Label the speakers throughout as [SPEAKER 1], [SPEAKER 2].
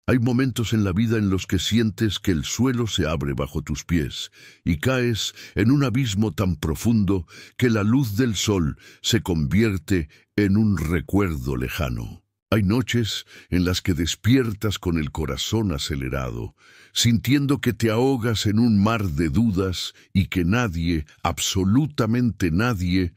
[SPEAKER 1] Hay momentos en la vida en los que sientes que el suelo se abre bajo tus pies y caes en un abismo tan profundo que la luz del sol se convierte en un recuerdo lejano. Hay noches en las que despiertas con el corazón acelerado, sintiendo que te ahogas en un mar de dudas y que nadie, absolutamente nadie,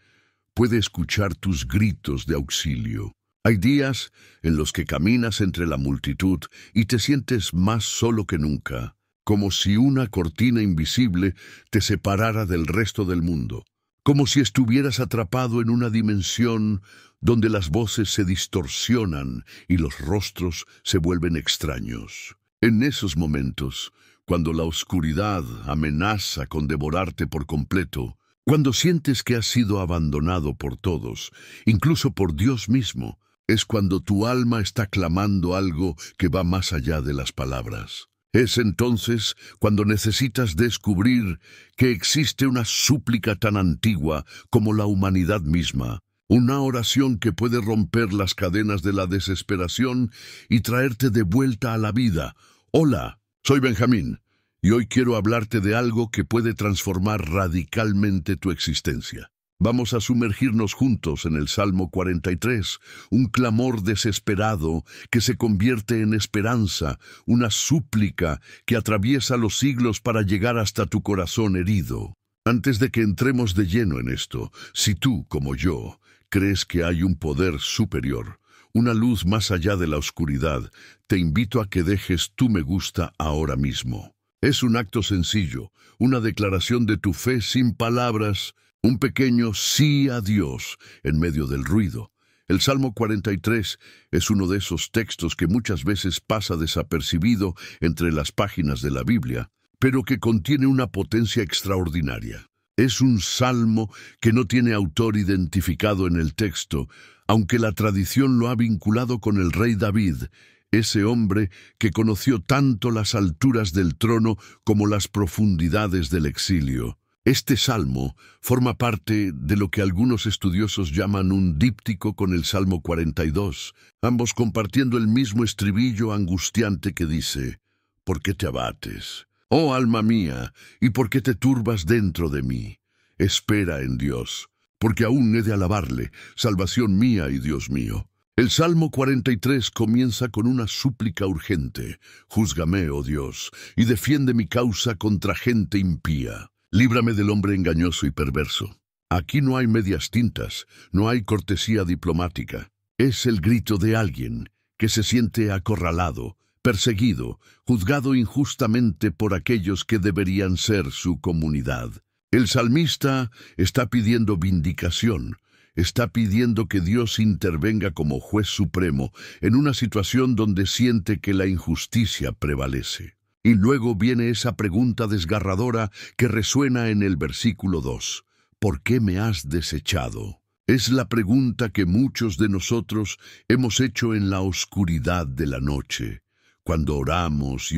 [SPEAKER 1] puede escuchar tus gritos de auxilio. Hay días en los que caminas entre la multitud y te sientes más solo que nunca, como si una cortina invisible te separara del resto del mundo, como si estuvieras atrapado en una dimensión donde las voces se distorsionan y los rostros se vuelven extraños. En esos momentos, cuando la oscuridad amenaza con devorarte por completo, cuando sientes que has sido abandonado por todos, incluso por Dios mismo, es cuando tu alma está clamando algo que va más allá de las palabras. Es entonces cuando necesitas descubrir que existe una súplica tan antigua como la humanidad misma, una oración que puede romper las cadenas de la desesperación y traerte de vuelta a la vida. Hola, soy Benjamín, y hoy quiero hablarte de algo que puede transformar radicalmente tu existencia. Vamos a sumergirnos juntos en el Salmo 43, un clamor desesperado que se convierte en esperanza, una súplica que atraviesa los siglos para llegar hasta tu corazón herido. Antes de que entremos de lleno en esto, si tú, como yo, crees que hay un poder superior, una luz más allá de la oscuridad, te invito a que dejes tu me gusta ahora mismo. Es un acto sencillo, una declaración de tu fe sin palabras, un pequeño sí a Dios en medio del ruido. El Salmo 43 es uno de esos textos que muchas veces pasa desapercibido entre las páginas de la Biblia, pero que contiene una potencia extraordinaria. Es un salmo que no tiene autor identificado en el texto, aunque la tradición lo ha vinculado con el rey David, ese hombre que conoció tanto las alturas del trono como las profundidades del exilio. Este salmo forma parte de lo que algunos estudiosos llaman un díptico con el Salmo 42, ambos compartiendo el mismo estribillo angustiante que dice: ¿Por qué te abates, oh alma mía, y por qué te turbas dentro de mí? Espera en Dios, porque aún he de alabarle, salvación mía y Dios mío. El Salmo 43 comienza con una súplica urgente: Júzgame, oh Dios, y defiende mi causa contra gente impía. Líbrame del hombre engañoso y perverso. Aquí no hay medias tintas, no hay cortesía diplomática. Es el grito de alguien que se siente acorralado, perseguido, juzgado injustamente por aquellos que deberían ser su comunidad. El salmista está pidiendo vindicación, está pidiendo que Dios intervenga como juez supremo en una situación donde siente que la injusticia prevalece. Y luego viene esa pregunta desgarradora que resuena en el versículo 2. ¿Por qué me has desechado? Es la pregunta que muchos de nosotros hemos hecho en la oscuridad de la noche, cuando oramos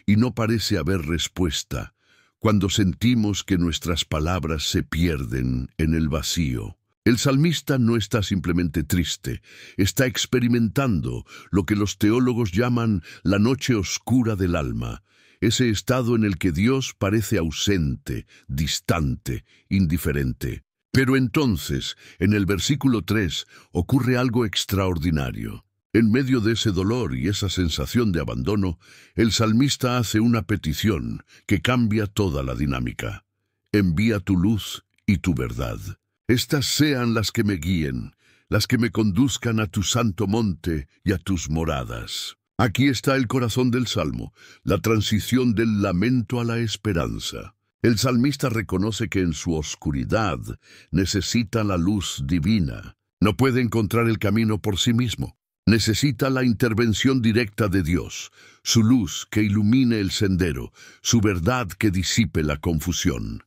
[SPEAKER 1] y no parece haber respuesta, cuando sentimos que nuestras palabras se pierden en el vacío. El salmista no está simplemente triste, está experimentando lo que los teólogos llaman la noche oscura del alma, ese estado en el que Dios parece ausente, distante, indiferente. Pero entonces, en el versículo 3, ocurre algo extraordinario. En medio de ese dolor y esa sensación de abandono, el salmista hace una petición que cambia toda la dinámica. Envía tu luz y tu verdad. Estas sean las que me guíen, las que me conduzcan a tu santo monte y a tus moradas. Aquí está el corazón del Salmo, la transición del lamento a la esperanza. El salmista reconoce que en su oscuridad necesita la luz divina. No puede encontrar el camino por sí mismo. Necesita la intervención directa de Dios, su luz que ilumine el sendero, su verdad que disipe la confusión.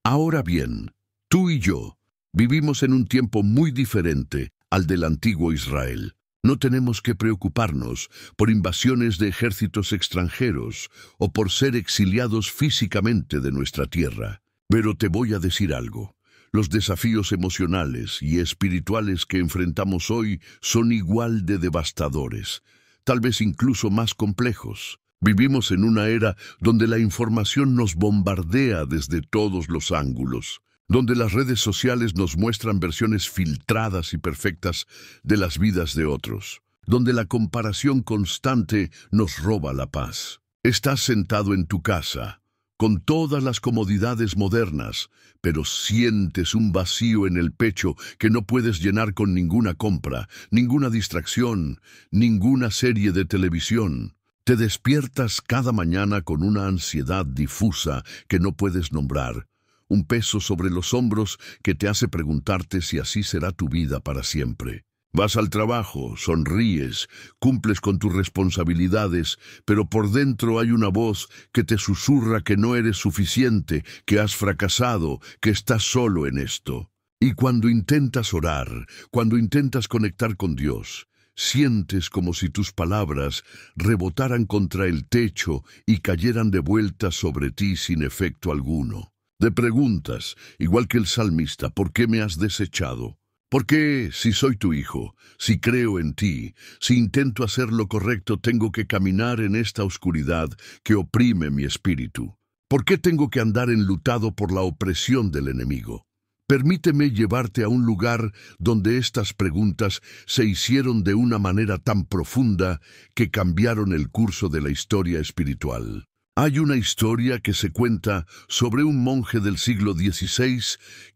[SPEAKER 1] Ahora bien, tú y yo vivimos en un tiempo muy diferente al del antiguo Israel. No tenemos que preocuparnos por invasiones de ejércitos extranjeros o por ser exiliados físicamente de nuestra tierra. Pero te voy a decir algo. Los desafíos emocionales y espirituales que enfrentamos hoy son igual de devastadores. tal vez incluso más complejos. Vivimos en una era donde la información nos bombardea desde todos los ángulos, donde las redes sociales nos muestran versiones filtradas y perfectas de las vidas de otros, donde la comparación constante nos roba la paz. Estás sentado en tu casa, con todas las comodidades modernas, pero sientes un vacío en el pecho que no puedes llenar con ninguna compra, ninguna distracción, ninguna serie de televisión. Te despiertas cada mañana con una ansiedad difusa que no puedes nombrar, un peso sobre los hombros que te hace preguntarte si así será tu vida para siempre. Vas al trabajo, sonríes, cumples con tus responsabilidades, pero por dentro hay una voz que te susurra que no eres suficiente, que has fracasado, que estás solo en esto. Y cuando intentas orar, cuando intentas conectar con Dios, sientes como si tus palabras rebotaran contra el techo y cayeran de vuelta sobre ti sin efecto alguno. Te preguntas, igual que el salmista, ¿por qué me has desechado? ¿Por qué, si soy tu hijo, si creo en ti, si intento hacer lo correcto, tengo que caminar en esta oscuridad que oprime mi espíritu? ¿Por qué tengo que andar enlutado por la opresión del enemigo? Permíteme llevarte a un lugar donde estas preguntas se hicieron de una manera tan profunda que cambiaron el curso de la historia espiritual. Hay una historia que se cuenta sobre un monje del siglo XVI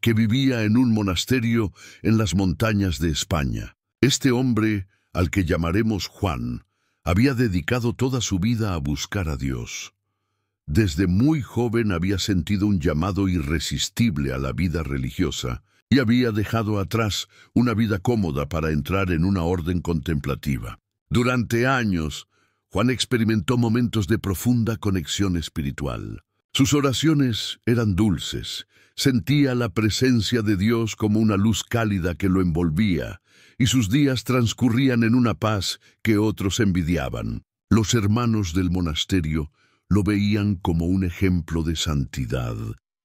[SPEAKER 1] que vivía en un monasterio en las montañas de España. Este hombre, al que llamaremos Juan, había dedicado toda su vida a buscar a Dios. Desde muy joven había sentido un llamado irresistible a la vida religiosa y había dejado atrás una vida cómoda para entrar en una orden contemplativa. Durante años, Juan experimentó momentos de profunda conexión espiritual. Sus oraciones eran dulces, sentía la presencia de Dios como una luz cálida que lo envolvía, y sus días transcurrían en una paz que otros envidiaban. Los hermanos del monasterio lo veían como un ejemplo de santidad,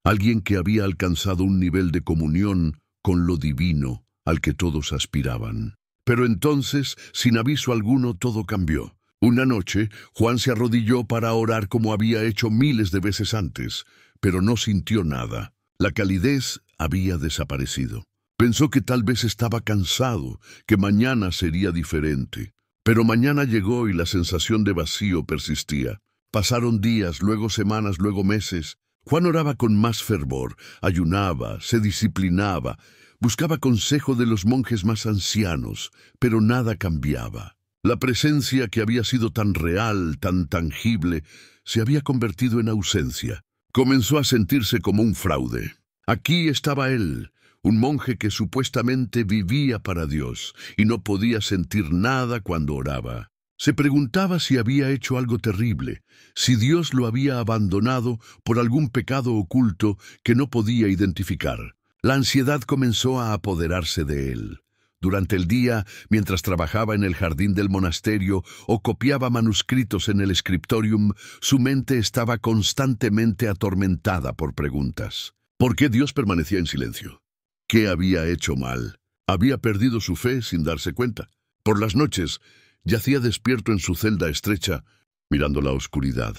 [SPEAKER 1] alguien que había alcanzado un nivel de comunión con lo divino al que todos aspiraban. Pero entonces, sin aviso alguno, todo cambió. Una noche, Juan se arrodilló para orar como había hecho miles de veces antes, pero no sintió nada. La calidez había desaparecido. Pensó que tal vez estaba cansado, que mañana sería diferente. Pero mañana llegó y la sensación de vacío persistía. Pasaron días, luego semanas, luego meses. Juan oraba con más fervor, ayunaba, se disciplinaba, buscaba consejo de los monjes más ancianos, pero nada cambiaba. La presencia que había sido tan real, tan tangible, se había convertido en ausencia. Comenzó a sentirse como un fraude. Aquí estaba él, un monje que supuestamente vivía para Dios y no podía sentir nada cuando oraba. Se preguntaba si había hecho algo terrible, si Dios lo había abandonado por algún pecado oculto que no podía identificar. La ansiedad comenzó a apoderarse de él. Durante el día, mientras trabajaba en el jardín del monasterio o copiaba manuscritos en el scriptorium, su mente estaba constantemente atormentada por preguntas. ¿Por qué Dios permanecía en silencio? ¿Qué había hecho mal? Había perdido su fe sin darse cuenta. Por las noches, yacía despierto en su celda estrecha, mirando la oscuridad,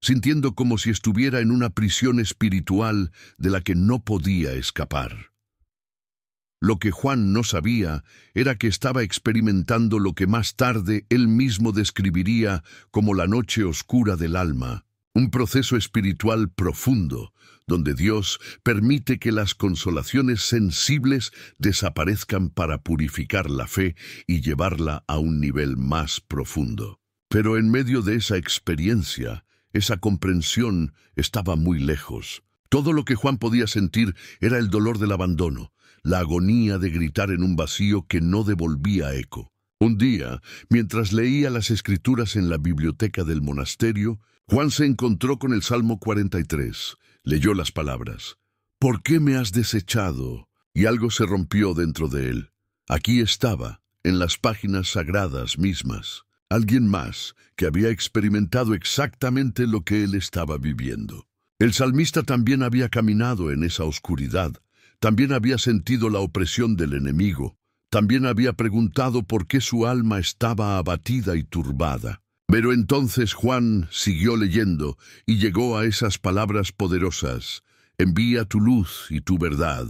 [SPEAKER 1] sintiendo como si estuviera en una prisión espiritual de la que no podía escapar. Lo que Juan no sabía era que estaba experimentando lo que más tarde él mismo describiría como la noche oscura del alma, un proceso espiritual profundo, donde Dios permite que las consolaciones sensibles desaparezcan para purificar la fe y llevarla a un nivel más profundo. Pero en medio de esa experiencia, esa comprensión estaba muy lejos. Todo lo que Juan podía sentir era el dolor del abandono, la agonía de gritar en un vacío que no devolvía eco. Un día, mientras leía las escrituras en la biblioteca del monasterio, Juan se encontró con el Salmo 43. Leyó las palabras: «¿Por qué me has desechado?». Y algo se rompió dentro de él. Aquí estaba, en las páginas sagradas mismas, alguien más que había experimentado exactamente lo que él estaba viviendo. El salmista también había caminado en esa oscuridad. También había sentido la opresión del enemigo, También había preguntado por qué su alma estaba abatida y turbada. Pero entonces Juan siguió leyendo y llegó a esas palabras poderosas: «Envía tu luz y tu verdad,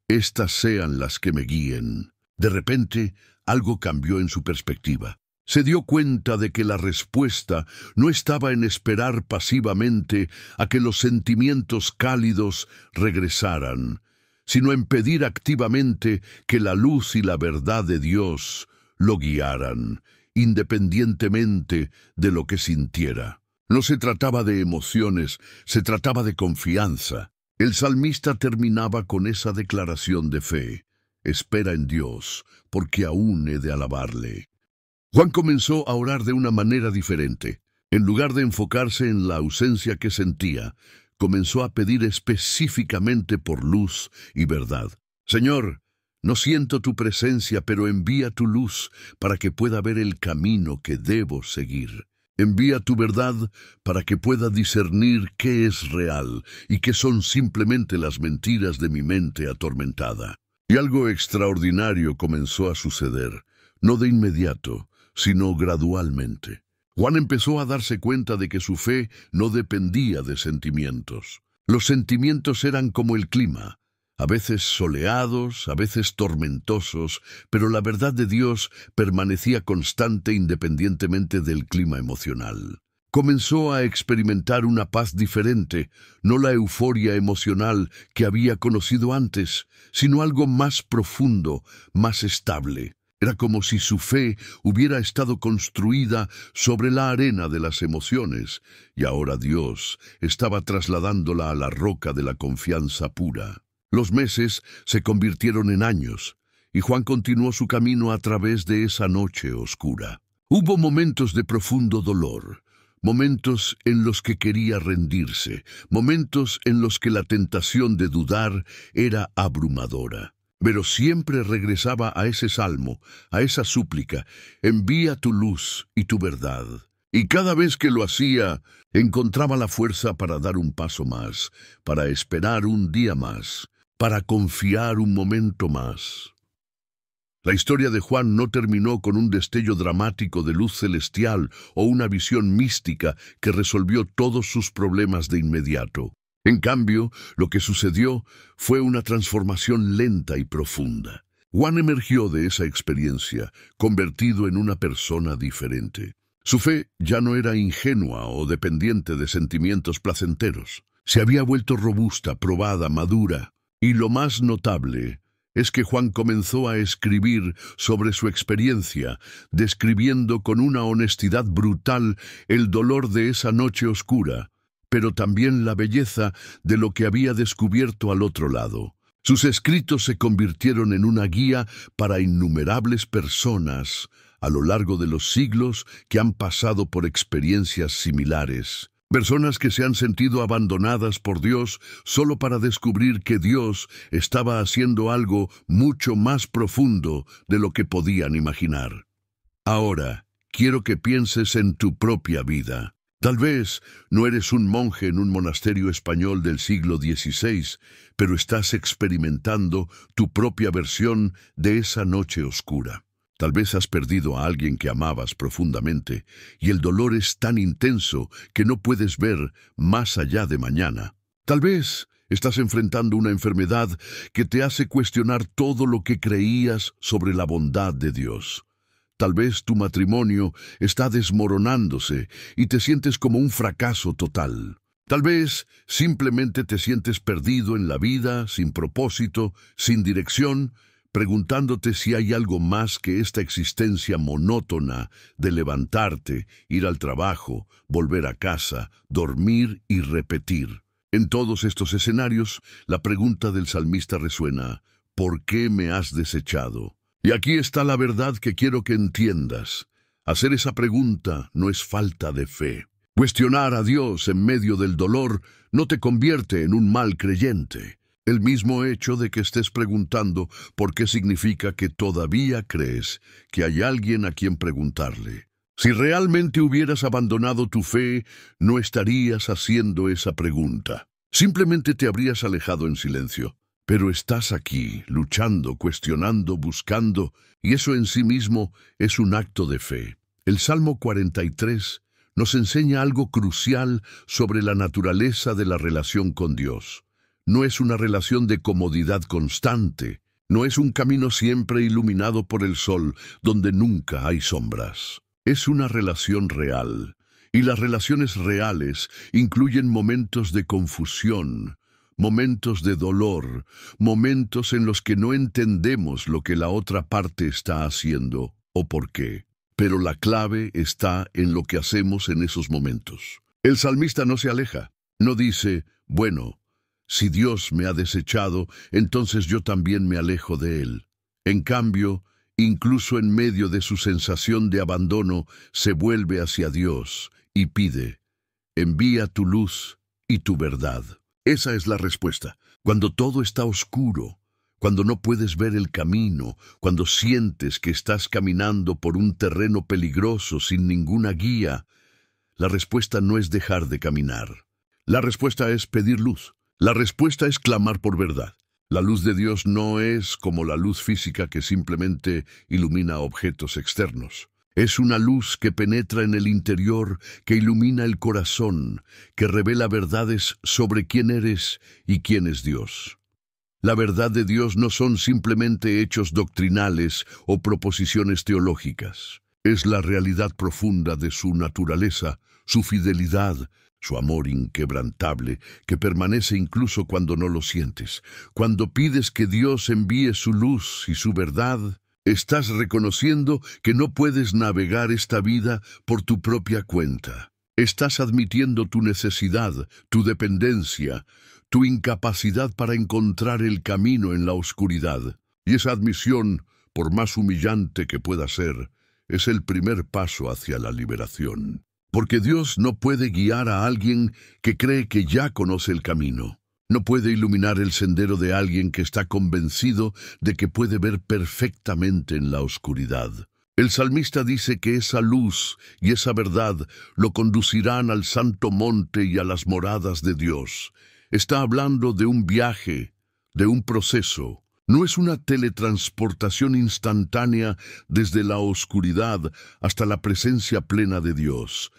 [SPEAKER 1] estas sean las que me guíen». De repente, algo cambió en su perspectiva. Se dio cuenta de que la respuesta no estaba en esperar pasivamente a que los sentimientos cálidos regresaran, sino en pedir activamente que la luz y la verdad de Dios lo guiaran, independientemente de lo que sintiera. No se trataba de emociones, se trataba de confianza. El salmista terminaba con esa declaración de fe: «Espera en Dios, porque aún he de alabarle». Juan comenzó a orar de una manera diferente. En lugar de enfocarse en la ausencia que sentía, comenzó a pedir específicamente por luz y verdad. «Señor, no siento tu presencia, pero envía tu luz para que pueda ver el camino que debo seguir. Envía tu verdad para que pueda discernir qué es real y qué son simplemente las mentiras de mi mente atormentada». Y algo extraordinario comenzó a suceder, no de inmediato, sino gradualmente. Juan empezó a darse cuenta de que su fe no dependía de sentimientos. Los sentimientos eran como el clima, a veces soleados, a veces tormentosos, pero la verdad de Dios permanecía constante independientemente del clima emocional. Comenzó a experimentar una paz diferente, no la euforia emocional que había conocido antes, sino algo más profundo, más estable. Era como si su fe hubiera estado construida sobre la arena de las emociones, y ahora Dios estaba trasladándola a la roca de la confianza pura. Los meses se convirtieron en años, y Juan continuó su camino a través de esa noche oscura. Hubo momentos de profundo dolor, momentos en los que quería rendirse, momentos en los que la tentación de dudar era abrumadora. Pero siempre regresaba a ese salmo, a esa súplica: «Envía tu luz y tu verdad». Y cada vez que lo hacía, encontraba la fuerza para dar un paso más, para esperar un día más, para confiar un momento más. La historia de Juan no terminó con un destello dramático de luz celestial o una visión mística que resolvió todos sus problemas de inmediato. En cambio, lo que sucedió fue una transformación lenta y profunda. Juan emergió de esa experiencia, convertido en una persona diferente. Su fe ya no era ingenua o dependiente de sentimientos placenteros. Se había vuelto robusta, probada, madura. Y lo más notable es que Juan comenzó a escribir sobre su experiencia, describiendo con una honestidad brutal el dolor de esa noche oscura, pero también la belleza de lo que había descubierto al otro lado. Sus escritos se convirtieron en una guía para innumerables personas a lo largo de los siglos que han pasado por experiencias similares. Personas que se han sentido abandonadas por Dios solo para descubrir que Dios estaba haciendo algo mucho más profundo de lo que podían imaginar. Ahora, quiero que pienses en tu propia vida. Tal vez no eres un monje en un monasterio español del siglo XVI, pero estás experimentando tu propia versión de esa noche oscura. Tal vez has perdido a alguien que amabas profundamente, y el dolor es tan intenso que no puedes ver más allá de mañana. Tal vez estás enfrentando una enfermedad que te hace cuestionar todo lo que creías sobre la bondad de Dios. Tal vez tu matrimonio está desmoronándose y te sientes como un fracaso total. Tal vez simplemente te sientes perdido en la vida, sin propósito, sin dirección, preguntándote si hay algo más que esta existencia monótona de levantarte, ir al trabajo, volver a casa, dormir y repetir. En todos estos escenarios, la pregunta del salmista resuena: ¿por qué me has desechado? Y aquí está la verdad que quiero que entiendas. Hacer esa pregunta no es falta de fe. Cuestionar a Dios en medio del dolor no te convierte en un mal creyente. El mismo hecho de que estés preguntando por qué significa que todavía crees que hay alguien a quien preguntarle. Si realmente hubieras abandonado tu fe, no estarías haciendo esa pregunta. Simplemente te habrías alejado en silencio. Pero estás aquí, luchando, cuestionando, buscando, y eso en sí mismo es un acto de fe. El Salmo 43 nos enseña algo crucial sobre la naturaleza de la relación con Dios. No es una relación de comodidad constante, no es un camino siempre iluminado por el sol, donde nunca hay sombras. Es una relación real, y las relaciones reales incluyen momentos de confusión, momentos de dolor, momentos en los que no entendemos lo que la otra parte está haciendo o por qué. Pero la clave está en lo que hacemos en esos momentos. El salmista no se aleja, no dice, bueno, si Dios me ha desechado, entonces yo también me alejo de Él. En cambio, incluso en medio de su sensación de abandono, se vuelve hacia Dios y pide, envía tu luz y tu verdad. Esa es la respuesta. Cuando todo está oscuro, cuando no puedes ver el camino, cuando sientes que estás caminando por un terreno peligroso sin ninguna guía, la respuesta no es dejar de caminar. La respuesta es pedir luz. La respuesta es clamar por verdad. La luz de Dios no es como la luz física que simplemente ilumina objetos externos. Es una luz que penetra en el interior, que ilumina el corazón, que revela verdades sobre quién eres y quién es Dios. La verdad de Dios no son simplemente hechos doctrinales o proposiciones teológicas. Es la realidad profunda de su naturaleza, su fidelidad, su amor inquebrantable, que permanece incluso cuando no lo sientes. Cuando pides que Dios envíe su luz y su verdad, estás reconociendo que no puedes navegar esta vida por tu propia cuenta. Estás admitiendo tu necesidad, tu dependencia, tu incapacidad para encontrar el camino en la oscuridad. Y esa admisión, por más humillante que pueda ser, es el primer paso hacia la liberación. Porque Dios no puede guiar a alguien que cree que ya conoce el camino. No puede iluminar el sendero de alguien que está convencido de que puede ver perfectamente en la oscuridad. El salmista dice que esa luz y esa verdad lo conducirán al santo monte y a las moradas de Dios. Está hablando de un viaje, de un proceso. No es una teletransportación instantánea desde la oscuridad hasta la presencia plena de Dios.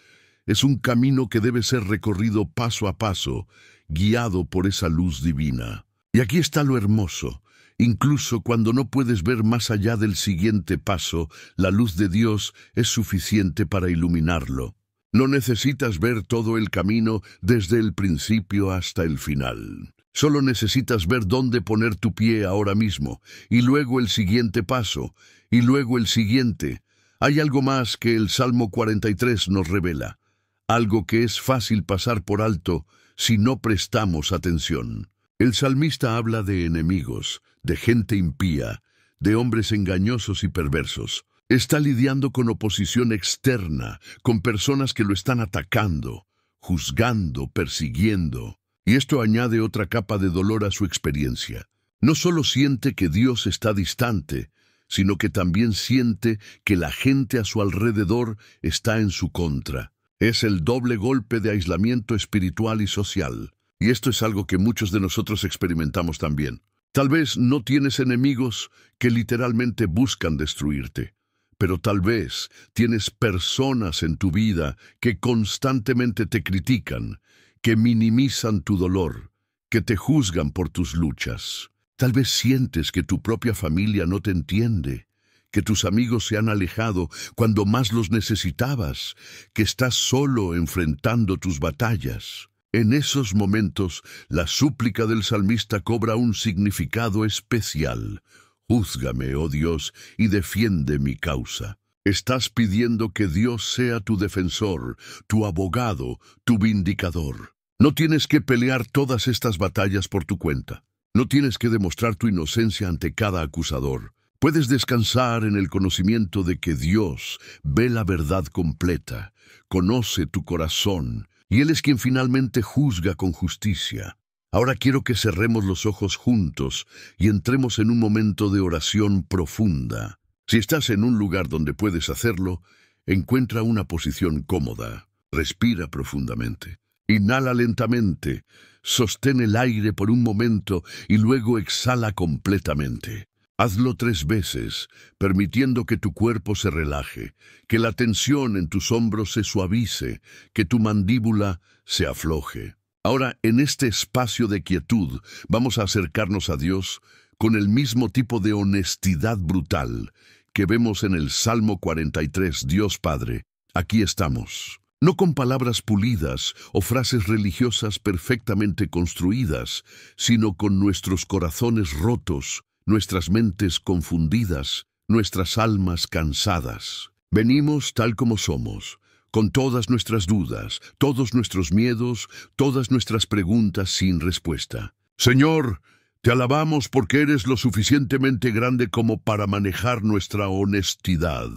[SPEAKER 1] Es un camino que debe ser recorrido paso a paso, guiado por esa luz divina. Y aquí está lo hermoso. Incluso cuando no puedes ver más allá del siguiente paso, la luz de Dios es suficiente para iluminarlo. No necesitas ver todo el camino desde el principio hasta el final. Solo necesitas ver dónde poner tu pie ahora mismo, y luego el siguiente paso, y luego el siguiente. Hay algo más que el Salmo 43 nos revela, algo que es fácil pasar por alto si no prestamos atención. El salmista habla de enemigos, de gente impía, de hombres engañosos y perversos. Está lidiando con oposición externa, con personas que lo están atacando, juzgando, persiguiendo. Y esto añade otra capa de dolor a su experiencia. No solo siente que Dios está distante, sino que también siente que la gente a su alrededor está en su contra. Es el doble golpe de aislamiento espiritual y social. Y esto es algo que muchos de nosotros experimentamos también. Tal vez no tienes enemigos que literalmente buscan destruirte, pero tal vez tienes personas en tu vida que constantemente te critican, que minimizan tu dolor, que te juzgan por tus luchas. Tal vez sientes que tu propia familia no te entiende, que tus amigos se han alejado cuando más los necesitabas, que estás solo enfrentando tus batallas. En esos momentos, la súplica del salmista cobra un significado especial. Júzgame, oh Dios, y defiende mi causa. Estás pidiendo que Dios sea tu defensor, tu abogado, tu vindicador. No tienes que pelear todas estas batallas por tu cuenta. No tienes que demostrar tu inocencia ante cada acusador. Puedes descansar en el conocimiento de que Dios ve la verdad completa, conoce tu corazón, y Él es quien finalmente juzga con justicia. Ahora quiero que cerremos los ojos juntos y entremos en un momento de oración profunda. Si estás en un lugar donde puedes hacerlo, encuentra una posición cómoda. Respira profundamente. Inhala lentamente, sostén el aire por un momento y luego exhala completamente. Hazlo 3 veces, permitiendo que tu cuerpo se relaje, que la tensión en tus hombros se suavice, que tu mandíbula se afloje. Ahora, en este espacio de quietud, vamos a acercarnos a Dios con el mismo tipo de honestidad brutal que vemos en el Salmo 43, Dios Padre, aquí estamos. No con palabras pulidas o frases religiosas perfectamente construidas, sino con nuestros corazones rotos, nuestras mentes confundidas, nuestras almas cansadas. Venimos tal como somos, con todas nuestras dudas, todos nuestros miedos, todas nuestras preguntas sin respuesta. Señor, te alabamos porque eres lo suficientemente grande como para manejar nuestra honestidad.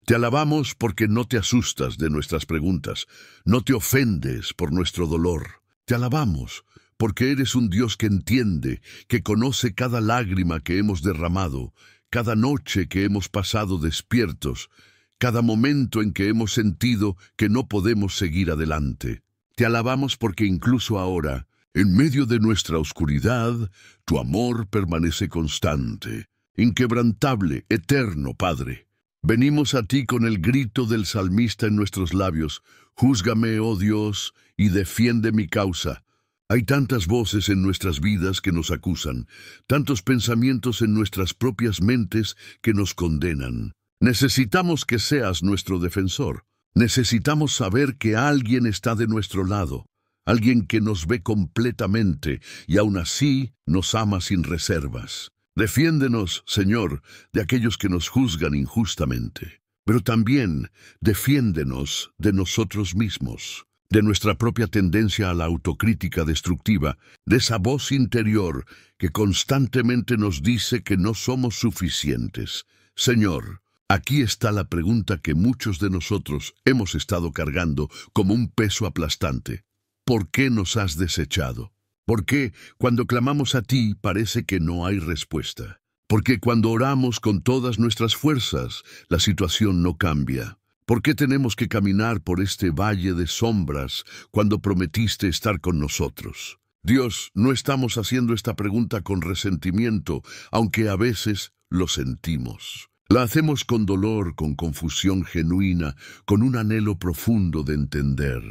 [SPEAKER 1] Te alabamos porque no te asustas de nuestras preguntas, no te ofendes por nuestro dolor. Te alabamos porque eres un Dios que entiende, que conoce cada lágrima que hemos derramado, cada noche que hemos pasado despiertos, cada momento en que hemos sentido que no podemos seguir adelante. Te alabamos porque incluso ahora, en medio de nuestra oscuridad, tu amor permanece constante, inquebrantable, eterno, Padre. Venimos a ti con el grito del salmista en nuestros labios. Júzgame, oh Dios, y defiende mi causa. Hay tantas voces en nuestras vidas que nos acusan, tantos pensamientos en nuestras propias mentes que nos condenan. Necesitamos que seas nuestro defensor. Necesitamos saber que alguien está de nuestro lado, alguien que nos ve completamente y aún así nos ama sin reservas. Defiéndenos, Señor, de aquellos que nos juzgan injustamente, pero también defiéndenos de nosotros mismos, de nuestra propia tendencia a la autocrítica destructiva, de esa voz interior que constantemente nos dice que no somos suficientes. Señor, aquí está la pregunta que muchos de nosotros hemos estado cargando como un peso aplastante. ¿Por qué nos has desechado? ¿Por qué cuando clamamos a ti parece que no hay respuesta? ¿Por qué cuando oramos con todas nuestras fuerzas la situación no cambia? ¿Por qué tenemos que caminar por este valle de sombras cuando prometiste estar con nosotros? Dios, no estamos haciendo esta pregunta con resentimiento, aunque a veces lo sentimos. La hacemos con dolor, con confusión genuina, con un anhelo profundo de entender.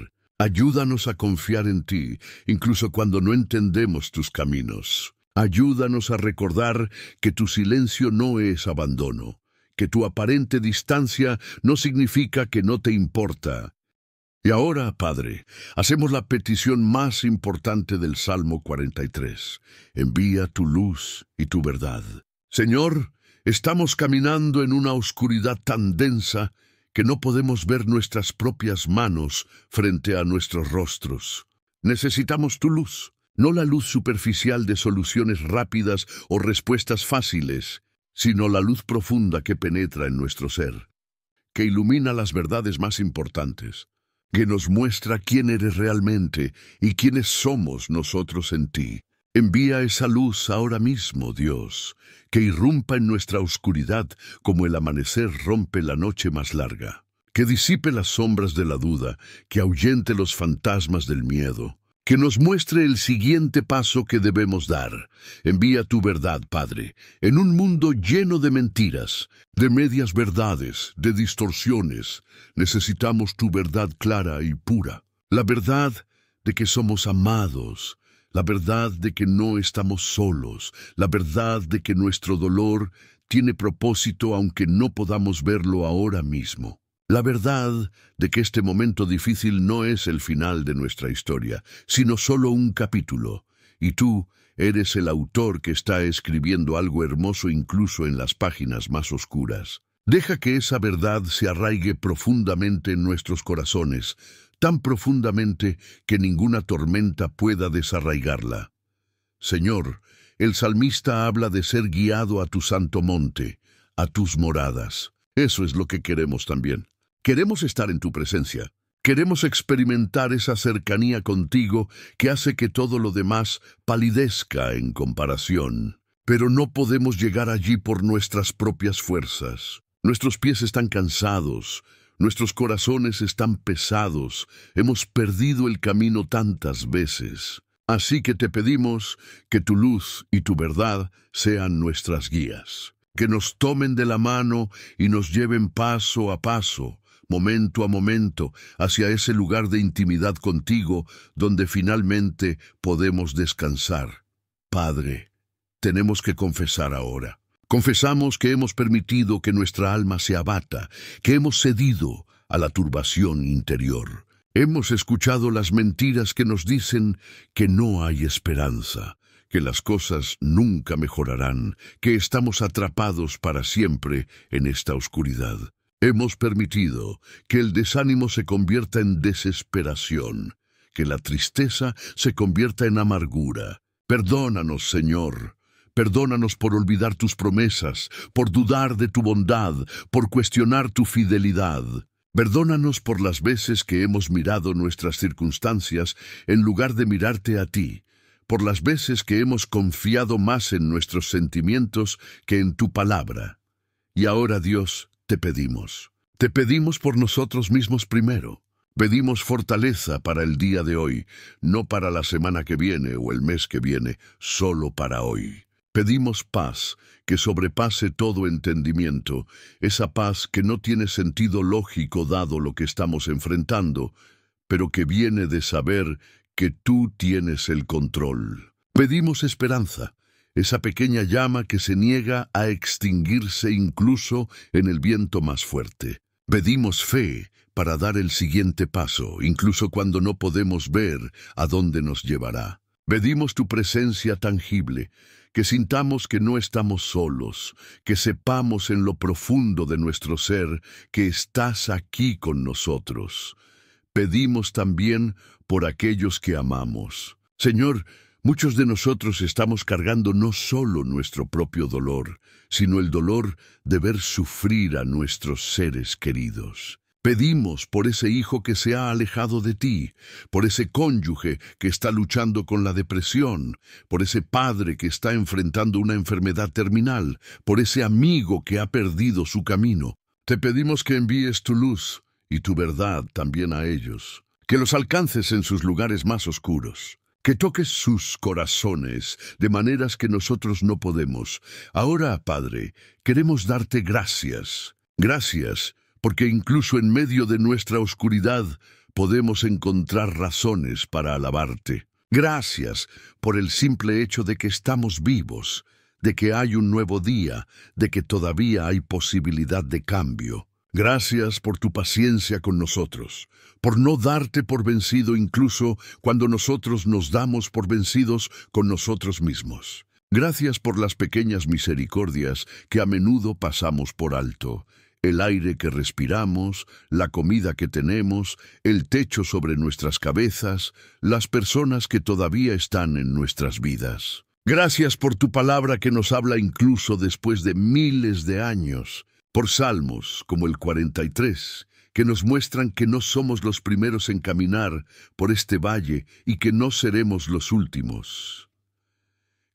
[SPEAKER 1] Ayúdanos a confiar en ti, incluso cuando no entendemos tus caminos. Ayúdanos a recordar que tu silencio no es abandono, que tu aparente distancia no significa que no te importa. Y ahora, Padre, hacemos la petición más importante del Salmo 43. Envía tu luz y tu verdad. Señor, estamos caminando en una oscuridad tan densa que no podemos ver nuestras propias manos frente a nuestros rostros. Necesitamos tu luz, no la luz superficial de soluciones rápidas o respuestas fáciles, sino la luz profunda que penetra en nuestro ser, que ilumina las verdades más importantes, que nos muestra quién eres realmente y quiénes somos nosotros en ti. Envía esa luz ahora mismo, Dios, que irrumpa en nuestra oscuridad como el amanecer rompe la noche más larga, que disipe las sombras de la duda, que ahuyente los fantasmas del miedo, que nos muestre el siguiente paso que debemos dar. Envía tu verdad, Padre, en un mundo lleno de mentiras, de medias verdades, de distorsiones. Necesitamos tu verdad clara y pura, la verdad de que somos amados, la verdad de que no estamos solos, la verdad de que nuestro dolor tiene propósito aunque no podamos verlo ahora mismo. La verdad de que este momento difícil no es el final de nuestra historia, sino solo un capítulo, y tú eres el autor que está escribiendo algo hermoso incluso en las páginas más oscuras. Deja que esa verdad se arraigue profundamente en nuestros corazones, tan profundamente que ninguna tormenta pueda desarraigarla. Señor, el salmista habla de ser guiado a tu santo monte, a tus moradas. Eso es lo que queremos también. Queremos estar en tu presencia. Queremos experimentar esa cercanía contigo que hace que todo lo demás palidezca en comparación. Pero no podemos llegar allí por nuestras propias fuerzas. Nuestros pies están cansados, Nuestros corazones están pesados, hemos perdido el camino tantas veces. Así que te pedimos que tu luz y tu verdad sean nuestras guías, que nos tomen de la mano y nos lleven paso a paso, momento a momento, hacia ese lugar de intimidad contigo donde finalmente podemos descansar. Padre, tenemos que confesar ahora. Confesamos que hemos permitido que nuestra alma se abata, que hemos cedido a la turbación interior. Hemos escuchado las mentiras que nos dicen que no hay esperanza, que las cosas nunca mejorarán, que estamos atrapados para siempre en esta oscuridad. Hemos permitido que el desánimo se convierta en desesperación, que la tristeza se convierta en amargura. Perdónanos, Señor. Perdónanos por olvidar tus promesas, por dudar de tu bondad, por cuestionar tu fidelidad. Perdónanos por las veces que hemos mirado nuestras circunstancias en lugar de mirarte a ti, por las veces que hemos confiado más en nuestros sentimientos que en tu palabra. Y ahora, Dios, te pedimos por nosotros mismos primero. Pedimos fortaleza para el día de hoy, no para la semana que viene o el mes que viene, solo para hoy. Pedimos paz que sobrepase todo entendimiento, esa paz que no tiene sentido lógico dado lo que estamos enfrentando, pero que viene de saber que tú tienes el control. Pedimos esperanza, esa pequeña llama que se niega a extinguirse incluso en el viento más fuerte. Pedimos fe para dar el siguiente paso, incluso cuando no podemos ver a dónde nos llevará. Pedimos tu presencia tangible, que sintamos que no estamos solos, que sepamos en lo profundo de nuestro ser que estás aquí con nosotros. Pedimos también por aquellos que amamos. Señor, muchos de nosotros estamos cargando no solo nuestro propio dolor, sino el dolor de ver sufrir a nuestros seres queridos. Pedimos por ese hijo que se ha alejado de ti, por ese cónyuge que está luchando con la depresión, por ese padre que está enfrentando una enfermedad terminal, por ese amigo que ha perdido su camino. Te pedimos que envíes tu luz y tu verdad también a ellos, que los alcances en sus lugares más oscuros, que toques sus corazones de maneras que nosotros no podemos. Ahora, Padre, queremos darte gracias. Gracias, porque incluso en medio de nuestra oscuridad podemos encontrar razones para alabarte. Gracias por el simple hecho de que estamos vivos, de que hay un nuevo día, de que todavía hay posibilidad de cambio. Gracias por tu paciencia con nosotros, por no darte por vencido incluso cuando nosotros nos damos por vencidos con nosotros mismos. Gracias por las pequeñas misericordias que a menudo pasamos por alto. El aire que respiramos, la comida que tenemos, el techo sobre nuestras cabezas, las personas que todavía están en nuestras vidas. Gracias por tu palabra que nos habla incluso después de miles de años, por salmos como el 43, que nos muestran que no somos los primeros en caminar por este valle y que no seremos los últimos.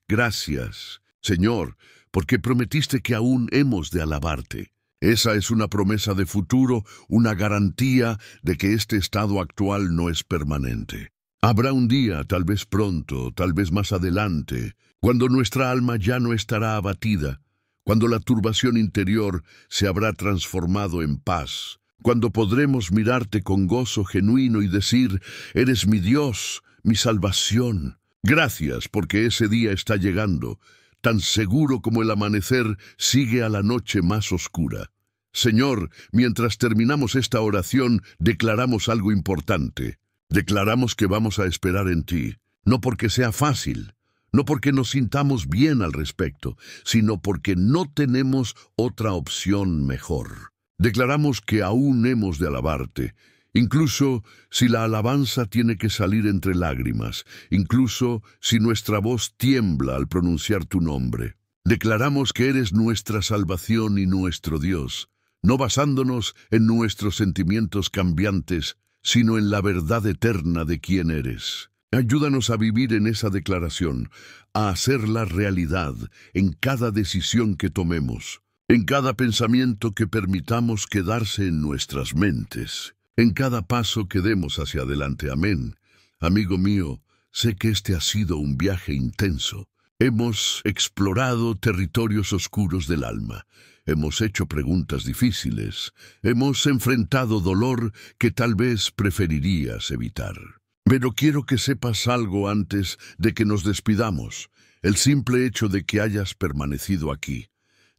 [SPEAKER 1] Gracias, Señor, porque prometiste que aún hemos de alabarte. Esa es una promesa de futuro, una garantía de que este estado actual no es permanente. Habrá un día, tal vez pronto, tal vez más adelante, cuando nuestra alma ya no estará abatida, cuando la turbación interior se habrá transformado en paz, cuando podremos mirarte con gozo genuino y decir, eres mi Dios, mi salvación. Gracias porque ese día está llegando, tan seguro como el amanecer sigue a la noche más oscura. Señor, mientras terminamos esta oración, declaramos algo importante. Declaramos que vamos a esperar en ti, no porque sea fácil, no porque nos sintamos bien al respecto, sino porque no tenemos otra opción mejor. Declaramos que aún hemos de alabarte, incluso si la alabanza tiene que salir entre lágrimas, incluso si nuestra voz tiembla al pronunciar tu nombre. Declaramos que eres nuestra salvación y nuestro Dios, no basándonos en nuestros sentimientos cambiantes, sino en la verdad eterna de quién eres. Ayúdanos a vivir en esa declaración, a hacerla realidad en cada decisión que tomemos. en cada pensamiento que permitamos quedarse en nuestras mentes, en cada paso que demos hacia adelante. Amén. Amigo mío, sé que este ha sido un viaje intenso. Hemos explorado territorios oscuros del alma. Hemos hecho preguntas difíciles. Hemos enfrentado dolor que tal vez preferirías evitar. Pero quiero que sepas algo antes de que nos despidamos. El simple hecho de que hayas permanecido aquí,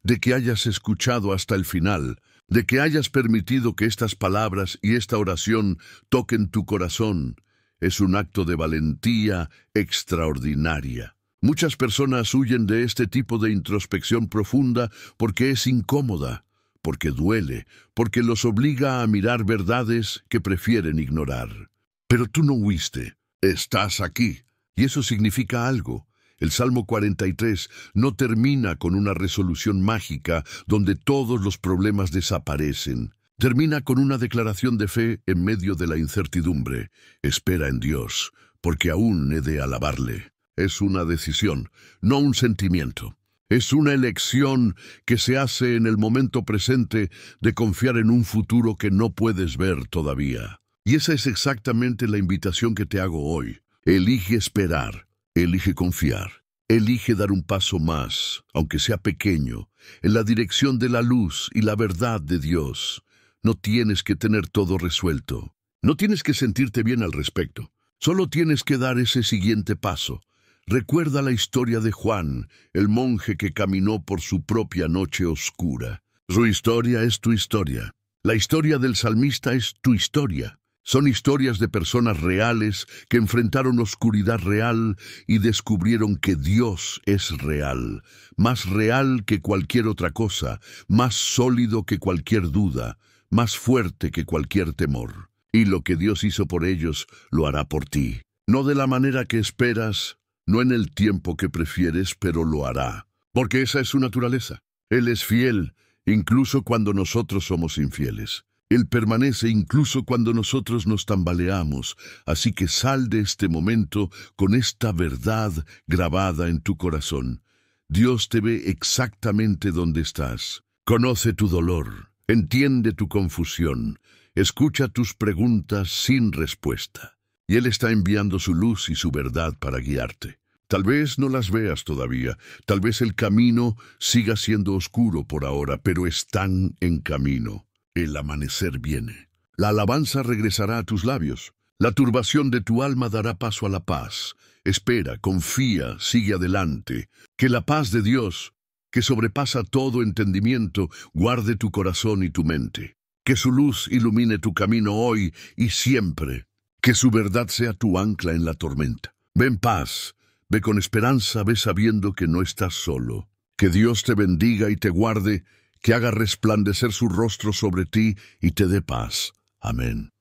[SPEAKER 1] de que hayas escuchado hasta el final, de que hayas permitido que estas palabras y esta oración toquen tu corazón, es un acto de valentía extraordinaria. Muchas personas huyen de este tipo de introspección profunda porque es incómoda, porque duele, porque los obliga a mirar verdades que prefieren ignorar. Pero tú no huiste, estás aquí, y eso significa algo. El Salmo 43 no termina con una resolución mágica donde todos los problemas desaparecen. Termina con una declaración de fe en medio de la incertidumbre. Espera en Dios, porque aún he de alabarle. Es una decisión, no un sentimiento. Es una elección que se hace en el momento presente de confiar en un futuro que no puedes ver todavía. Y esa es exactamente la invitación que te hago hoy. Elige esperar, elige confiar, elige dar un paso más, aunque sea pequeño, en la dirección de la luz y la verdad de Dios. No tienes que tener todo resuelto. No tienes que sentirte bien al respecto. Solo tienes que dar ese siguiente paso. Recuerda la historia de Juan, el monje que caminó por su propia noche oscura. Su historia es tu historia. La historia del salmista es tu historia. Son historias de personas reales que enfrentaron oscuridad real y descubrieron que Dios es real, más real que cualquier otra cosa, más sólido que cualquier duda, más fuerte que cualquier temor. Y lo que Dios hizo por ellos, lo hará por ti. No de la manera que esperas, no en el tiempo que prefieres, pero lo hará. Porque esa es su naturaleza. Él es fiel, incluso cuando nosotros somos infieles. Él permanece incluso cuando nosotros nos tambaleamos. Así que sal de este momento con esta verdad grabada en tu corazón. Dios te ve exactamente donde estás. Conoce tu dolor. Entiende tu confusión. Escucha tus preguntas sin respuesta. Y Él está enviando su luz y su verdad para guiarte. Tal vez no las veas todavía, tal vez el camino siga siendo oscuro por ahora, pero están en camino. El amanecer viene. La alabanza regresará a tus labios. La turbación de tu alma dará paso a la paz. Espera, confía, sigue adelante. Que la paz de Dios, que sobrepasa todo entendimiento, guarde tu corazón y tu mente. Que su luz ilumine tu camino hoy y siempre. Que su verdad sea tu ancla en la tormenta. Ve en paz, ve con esperanza, ve sabiendo que no estás solo. Que Dios te bendiga y te guarde, que haga resplandecer su rostro sobre ti y te dé paz. Amén.